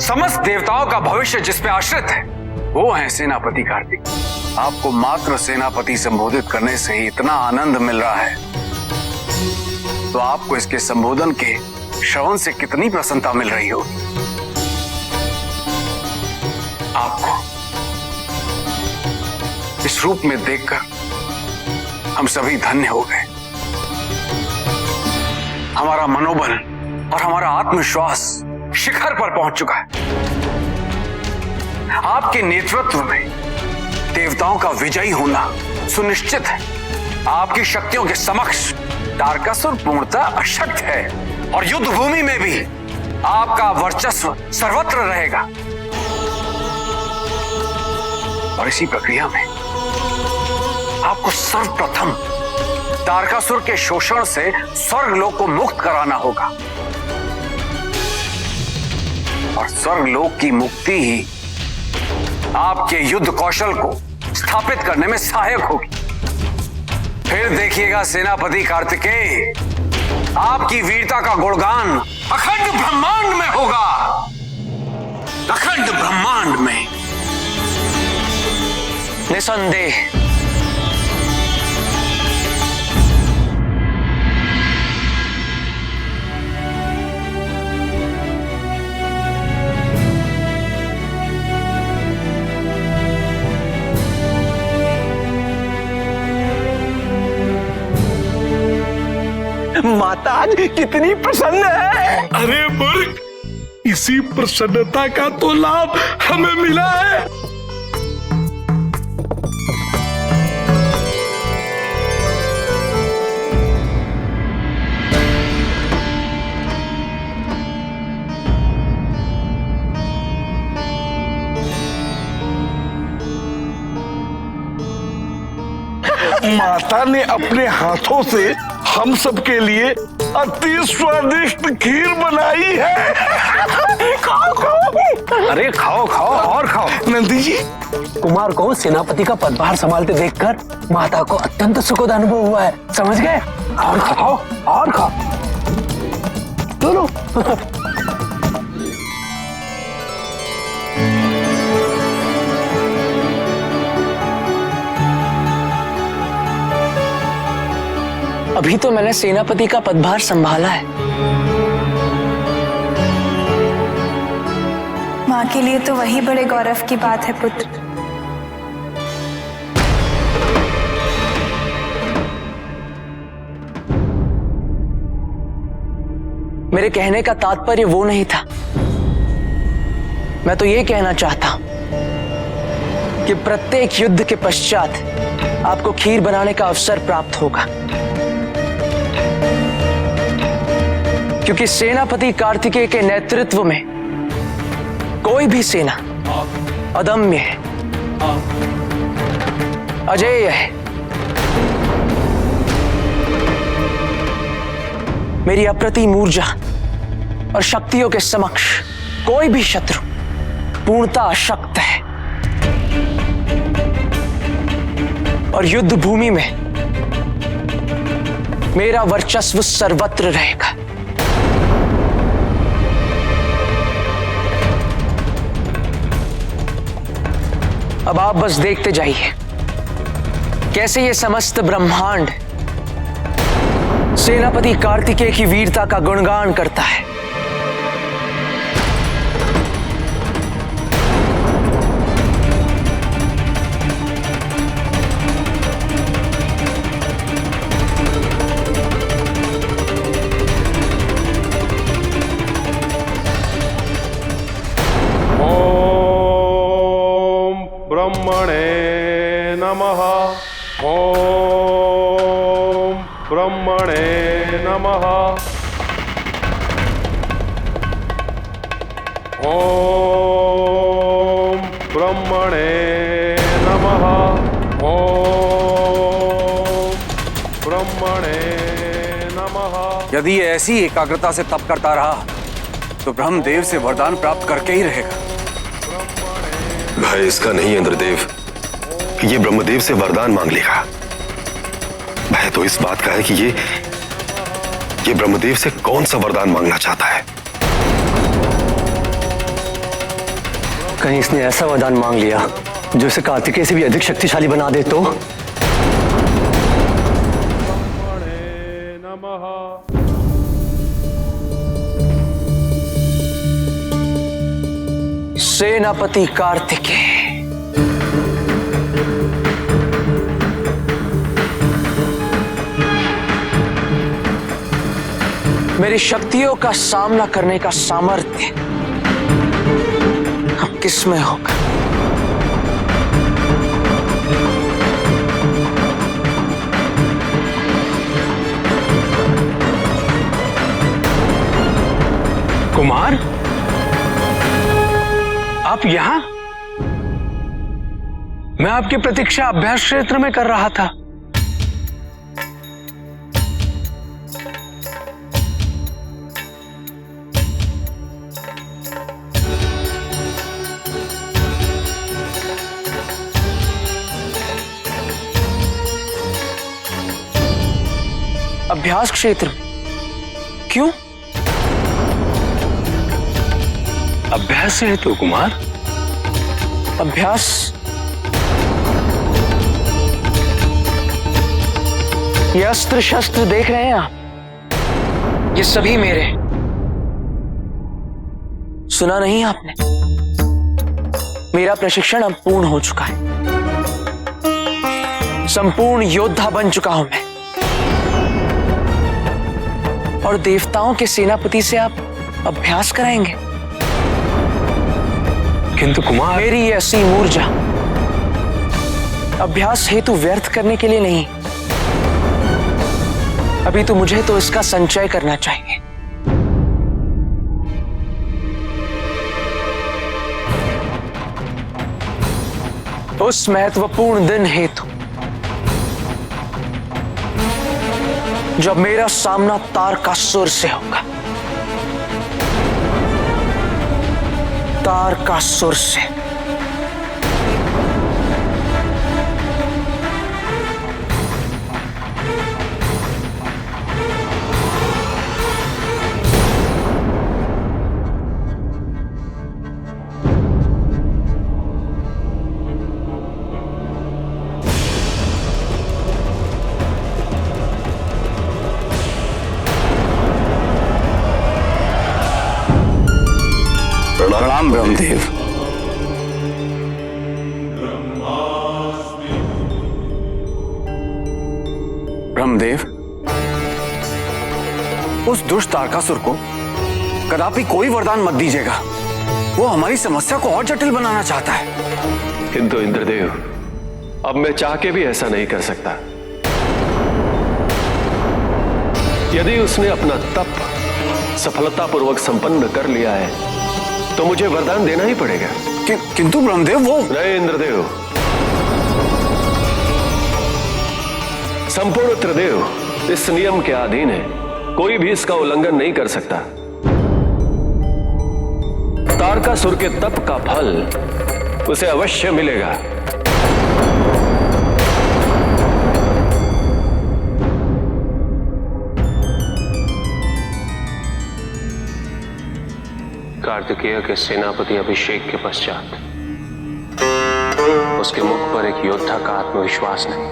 समस्त देवताओं का भविष्य जिस पे आश्रित है वो है सेनापति कार्तिक। आपको मात्र सेनापति संबोधित करने से ही इतना आनंद मिल रहा है तो आपको इसके संबोधन के श्रवण से कितनी प्रसन्नता मिल रही होगी। आपको इस रूप में देखकर हम सभी धन्य हो गए। हमारा मनोबल और हमारा आत्मविश्वास शिखर पर पहुंच चुका है। आपके नेतृत्व में देवताओं का विजयी होना सुनिश्चित है। आपकी शक्तियों के समक्ष तारकासुर पूर्णतः अशक्त है और युद्ध भूमि में भी आपका वर्चस्व सर्वत्र रहेगा। और इसी प्रक्रिया में आपको सर्वप्रथम तारकासुर के शोषण से स्वर्गलोक को मुक्त कराना होगा और स्वर्गलोक की मुक्ति ही आपके युद्ध कौशल को स्थापित करने में सहायक होगी। फिर देखिएगा सेनापति कार्तिकेय, आपकी वीरता का गुणगान अखंड ब्रह्मांड में होगा। अखंड ब्रह्मांड में। निसंदेह माता आज कितनी प्रसन्न है। अरे मूर्ख, इसी प्रसन्नता का तो लाभ हमें मिला है। माता ने अपने हाथों से हम सबके लिए अति स्वादिष्ट खीर बनाई है। खाओ खाओ। अरे खाओ खाओ और खाओ। नंदी जी, कुमार को सेनापति का पदभार संभालते देखकर माता को अत्यंत सुखद अनुभव हुआ है, समझ गए? और खाओ और खाओ। दोनों। अभी तो मैंने सेनापति का पदभार संभाला है। माँ के लिए तो वही बड़े गौरव की बात है पुत्र। मेरे कहने का तात्पर्य वो नहीं था। मैं तो ये कहना चाहता हूं कि प्रत्येक युद्ध के पश्चात आपको खीर बनाने का अवसर प्राप्त होगा, क्योंकि सेनापति कार्तिकेय के नेतृत्व में कोई भी सेना अदम्य है, अजेय है। मेरी अप्रतिम ऊर्जा और शक्तियों के समक्ष कोई भी शत्रु पूर्णतः अशक्त है और युद्ध भूमि में मेरा वर्चस्व सर्वत्र रहेगा। अब आप बस देखते जाइए कैसे ये समस्त ब्रह्मांड सेनापति कार्तिकेय की वीरता का गुणगान करता है। ब्रह्मणे नमः। ओम ब्रह्मणे नमः। ओम ब्रह्मणे नमः। ओम ब्रह्मणे नमः। यदि ये ऐसी एकाग्रता से तप करता रहा तो ब्रह्मदेव से वरदान प्राप्त करके ही रहेगा। भय इसका नहीं है इंद्रदेव कि ये ब्रह्मदेव से वरदान मांग लेगा। भय तो इस बात का है कि ये ब्रह्मदेव से कौन सा वरदान मांगना चाहता है। कहीं इसने ऐसा वरदान मांग लिया जो इसे कार्तिकेय से भी अधिक शक्तिशाली बना दे तो? नमः। सेनापति कार्तिकेय, मेरी शक्तियों का सामना करने का सामर्थ्य अब किसमें होगा? कुमार, आप यहां? मैं आपकी प्रतीक्षा अभ्यास क्षेत्र में कर रहा था। अभ्यास क्षेत्र में? क्यों? अभ्यास से है तो कुमार। अभ्यास? ये अस्त्र शस्त्र देख रहे हैं आप? ये सभी मेरे। सुना नहीं आपने? मेरा प्रशिक्षण अब पूर्ण हो चुका है। संपूर्ण योद्धा बन चुका हूं मैं। और देवताओं के सेनापति से आप अभ्यास कराएंगे? किंतु कुमार, मेरी ये असीम ऊर्जा अभ्यास हेतु व्यर्थ करने के लिए नहीं। अभी तो मुझे तो इसका संचय करना चाहिए। उस महत्वपूर्ण दिन हेतु जब मेरा सामना तारकासुर से होगा। तारकासुर से। प्रणाम ब्रह्मदेव। ब्रह्मदेव, उस दुष्ट तारकासुर को कदापि कोई वरदान मत दीजिएगा। वो हमारी समस्या को और जटिल बनाना चाहता है। किंतु इंद्रदेव, अब मैं चाह के भी ऐसा नहीं कर सकता। यदि उसने अपना तप सफलतापूर्वक संपन्न कर लिया है तो मुझे वरदान देना ही पड़ेगा। किंतु ब्रह्मदेव, वो नहीं इंद्रदेव, संपूर्ण त्रिदेव इस नियम के अधीन है। कोई भी इसका उल्लंघन नहीं कर सकता। तारकासुर के तप का फल उसे अवश्य मिलेगा। कार्तिकेय के सेनापति अभिषेक के पश्चात उसके मुख पर एक योद्धा का आत्मविश्वास नहीं,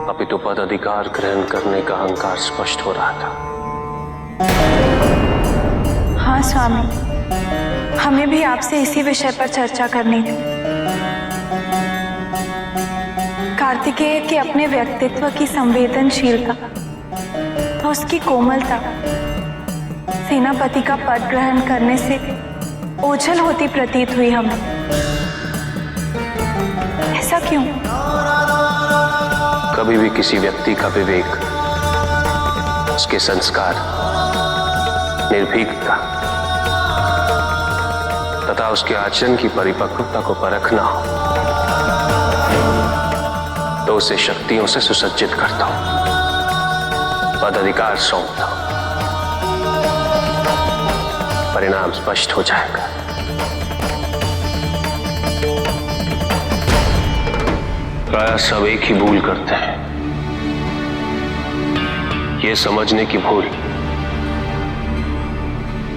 अपितु पद अधिकार ग्रहण करने का अहंकार स्पष्ट हो रहा था। हाँ स्वामी, हमें भी आपसे इसी विषय पर चर्चा करनी थी। कार्तिकेय के अपने व्यक्तित्व की संवेदनशीलता, उसकी कोमलता सेनापति का पद ग्रहण करने से ओझल होती प्रतीत हुई हमें। ऐसा क्यों? कभी भी किसी व्यक्ति का विवेक, उसके संस्कार, निर्भीकता तथा उसके आचरण की परिपक्वता को परखना हो तो उसे शक्तियों से सुसज्जित करता हूं, पद अधिकार सौंपता हूं। परिणाम स्पष्ट हो जाएगा। प्रायः सब एक ही भूल करते हैं, ये समझने की भूल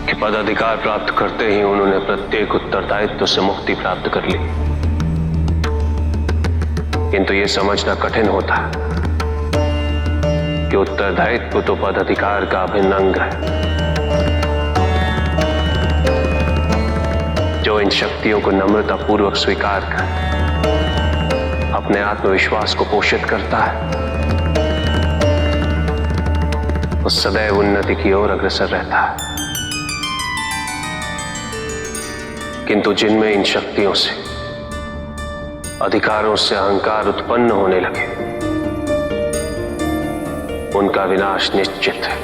कि पदाधिकार प्राप्त करते ही उन्होंने प्रत्येक उत्तरदायित्व से मुक्ति प्राप्त कर ली, किंतु यह समझना कठिन होता है कि उत्तरदायित्व तो पदाधिकार का अभिन्न अंग है। जो इन शक्तियों को नम्रतापूर्वक स्वीकार कर अपने आत्मविश्वास को पोषित करता है, वो सदैव उन्नति की ओर अग्रसर रहता है। किंतु जिनमें इन शक्तियों से, अधिकारों से अहंकार उत्पन्न होने लगे, उनका विनाश निश्चित है।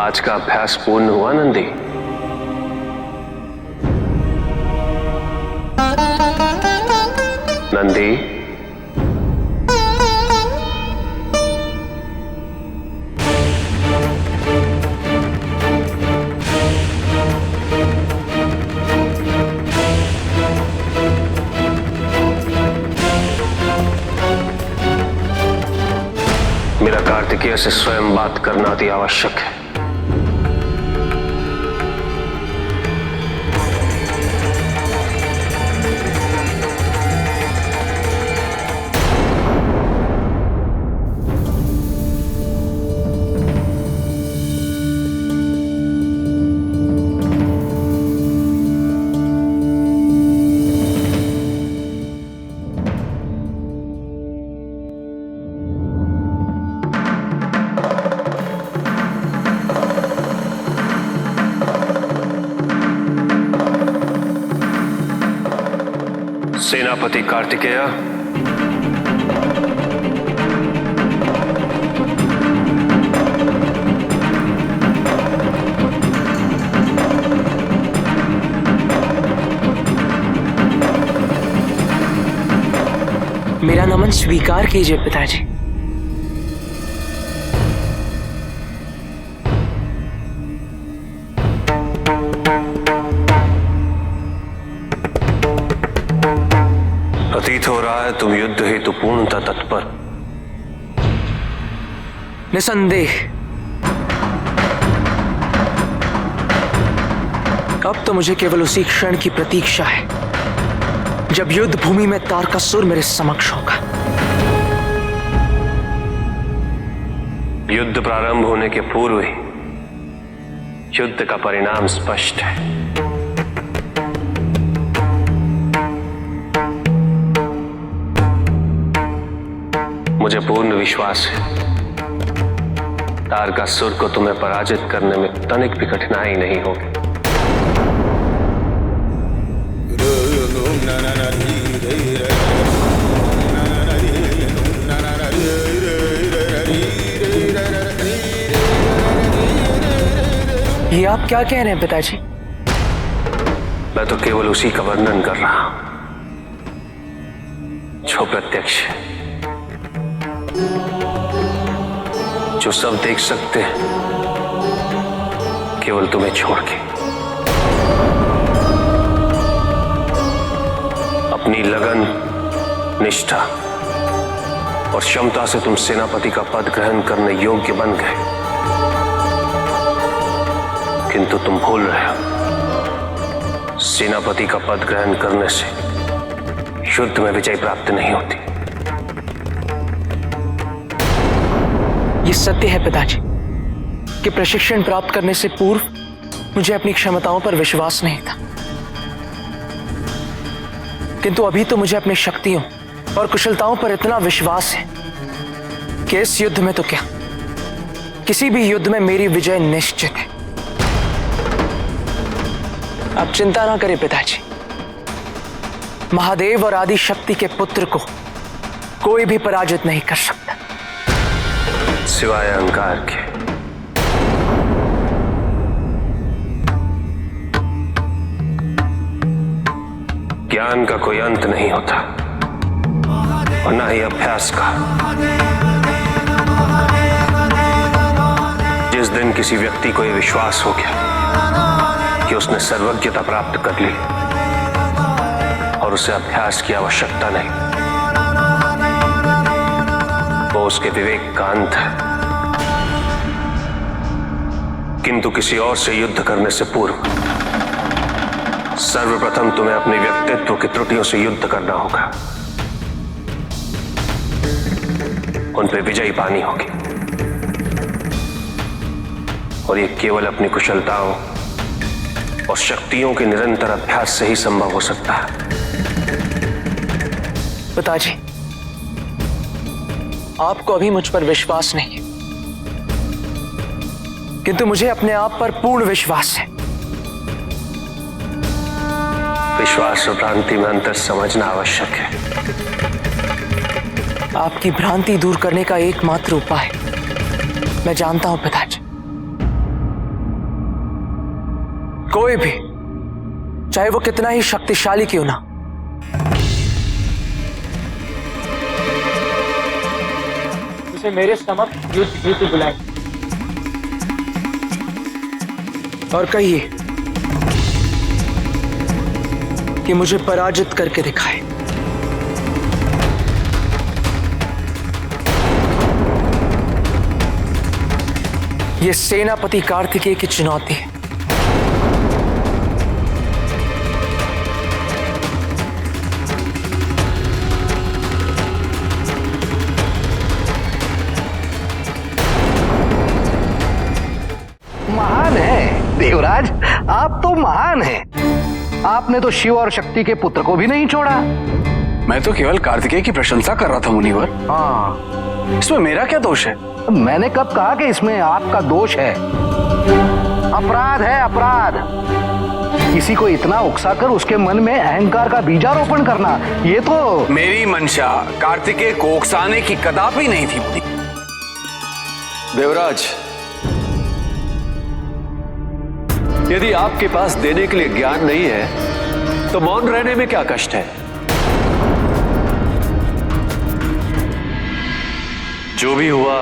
आज का अभ्यास पूर्ण हुआ नंदी? नंदी, मेरा कार्तिकेय से स्वयं बात करना अति आवश्यक है। सेनापति कार्तिकेय, मेरा नमन स्वीकार कीजिए पिताजी। प्रतीत हो रहा है तुम युद्ध हेतु पूर्णतः तत्पर। निसंदेह। अब तो मुझे केवल उसी क्षण की प्रतीक्षा है जब युद्ध भूमि में तारकासुर मेरे समक्ष होगा। युद्ध प्रारंभ होने के पूर्व ही युद्ध का परिणाम स्पष्ट है। मुझे पूर्ण विश्वास है तारकासुर को तुम्हें पराजित करने में तनिक भी कठिनाई नहीं होगी। ये आप क्या कह रहे हैं पिताजी? मैं तो केवल उसी का वर्णन कर रहा हूं जो प्रत्यक्ष है, जो सब देख सकते हैं केवल तुम्हें छोड़ के। अपनी लगन, निष्ठा और क्षमता से तुम सेनापति का पद ग्रहण करने योग्य बन गए, किंतु तुम भूल रहे हो सेनापति का पद ग्रहण करने से युद्ध में विजय प्राप्त नहीं होती। ये सत्य है पिताजी कि प्रशिक्षण प्राप्त करने से पूर्व मुझे अपनी क्षमताओं पर विश्वास नहीं था, किंतु अभी तो मुझे अपनी शक्तियों और कुशलताओं पर इतना विश्वास है कि इस युद्ध में तो क्या, किसी भी युद्ध में मेरी विजय निश्चित है। आप चिंता ना करें पिताजी, महादेव और आदि शक्ति के पुत्र को कोई भी पराजित नहीं कर सकता, सिवाय अहंकार के। ज्ञान का कोई अंत नहीं होता और न ही अभ्यास का। जिस दिन किसी व्यक्ति को यह विश्वास हो गया कि उसने सर्वज्ञता प्राप्त कर ली और उसे अभ्यास की आवश्यकता नहीं। वो उसके विवेक का अंत है। किंतु किसी और से युद्ध करने से पूर्व सर्वप्रथम तुम्हें अपने व्यक्तित्व की त्रुटियों से युद्ध करना होगा। उन पर विजयी पानी होगी और ये केवल अपनी कुशलताओं और शक्तियों के निरंतर अभ्यास से ही संभव हो सकता है। पिताजी, आपको अभी मुझ पर विश्वास नहीं है, किंतु मुझे अपने आप पर पूर्ण विश्वास है। विश्वास और भ्रांति में अंतर समझना आवश्यक है। आपकी भ्रांति दूर करने का एकमात्र उपाय मैं जानता हूं पिताजी। कोई भी, चाहे वो कितना ही शक्तिशाली क्यों ना, उसे मेरे समक्ष युद्ध हेतु बुलाए और कहिए कि मुझे पराजित करके दिखाए। यह सेनापति कार्तिकेय की चुनौती है। महान है देवराज, आप तो महान हैं। आपने तो शिव और शक्ति के पुत्र को भी नहीं छोड़ा। मैं तो केवल कार्तिकेय की प्रशंसा कर रहा था मुनिवर। हाँ, इसमें मेरा क्या दोष है? मैंने कब कहा कि इसमें आपका दोष है? अपराध है, अपराध। किसी को इतना उकसाकर उसके मन में अहंकार का बीजारोपण करना, ये तो मेरी मंशा कार्तिकेय को उकसाने की कदापि नहीं थी मुनि। देवराज, यदि आपके पास देने के लिए ज्ञान नहीं है तो मौन रहने में क्या कष्ट है? जो भी हुआ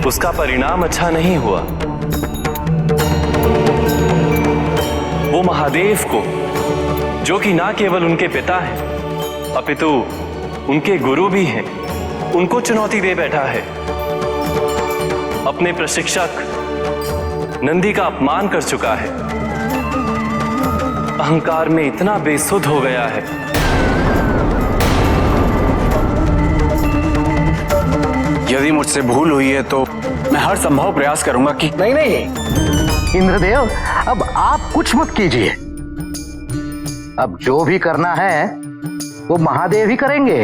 उसका परिणाम अच्छा नहीं हुआ। वो महादेव को, जो कि ना केवल उनके पिता हैं अपितु उनके गुरु भी हैं, उनको चुनौती दे बैठा है। अपने प्रशिक्षक नंदी का अपमान कर चुका है। अहंकार में इतना बेसुध हो गया है। यदि मुझसे भूल हुई है तो मैं हर संभव प्रयास करूंगा कि नहीं इंद्रदेव, अब आप कुछ मत कीजिए। अब जो भी करना है वो महादेव ही करेंगे।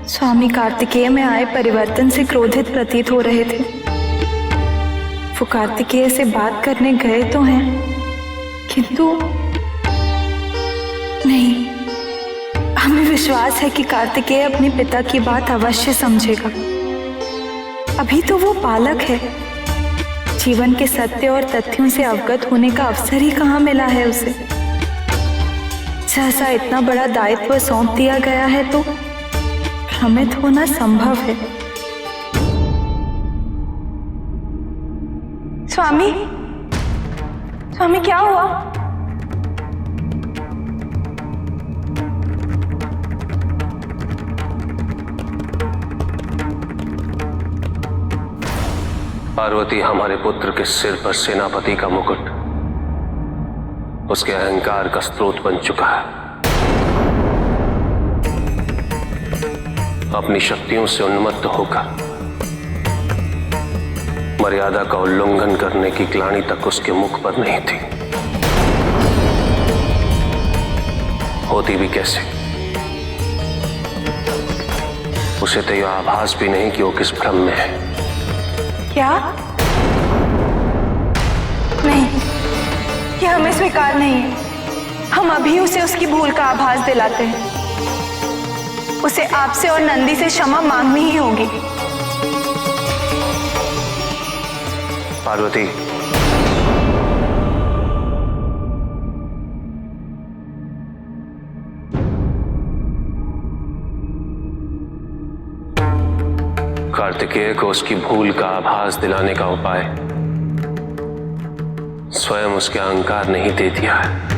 स्वामी कार्तिकेय में आए परिवर्तन से क्रोधित प्रतीत हो रहे थे। वो कार्तिकेय से बात करने गए तो हैं, किंतु नहीं, हमें विश्वास है कि कार्तिकेय अपने पिता की बात अवश्य समझेगा। अभी तो वो बालक है। जीवन के सत्य और तथ्यों से अवगत होने का अवसर ही कहाँ मिला है उसे। सहसा इतना बड़ा दायित्व सौंप दिया गया है तो भ्रमित होना संभव है। स्वामी, स्वामी क्या हुआ? पार्वती हमारे पुत्र के सिर पर सेनापति का मुकुट उसके अहंकार का स्रोत बन चुका है। अपनी शक्तियों से उन्मत्त होकर मर्यादा का उल्लंघन करने की ग्लानि तक उसके मुख पर नहीं थी। होती भी कैसे? उसे तो यह आभास भी नहीं कि वो किस भ्रम में है। क्या? नहीं, यह हमें स्वीकार नहीं है। हम अभी उसे उसकी भूल का आभास दिलाते हैं। उसे आपसे और नंदी से क्षमा मांगनी ही होगी। पार्वती, कार्तिकेय को उसकी भूल का आभास दिलाने का उपाय स्वयं उसके अहंकार ने ही दे दिया है।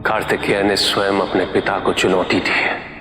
कार्तिकेय ने स्वयं अपने पिता को चुनौती दी है।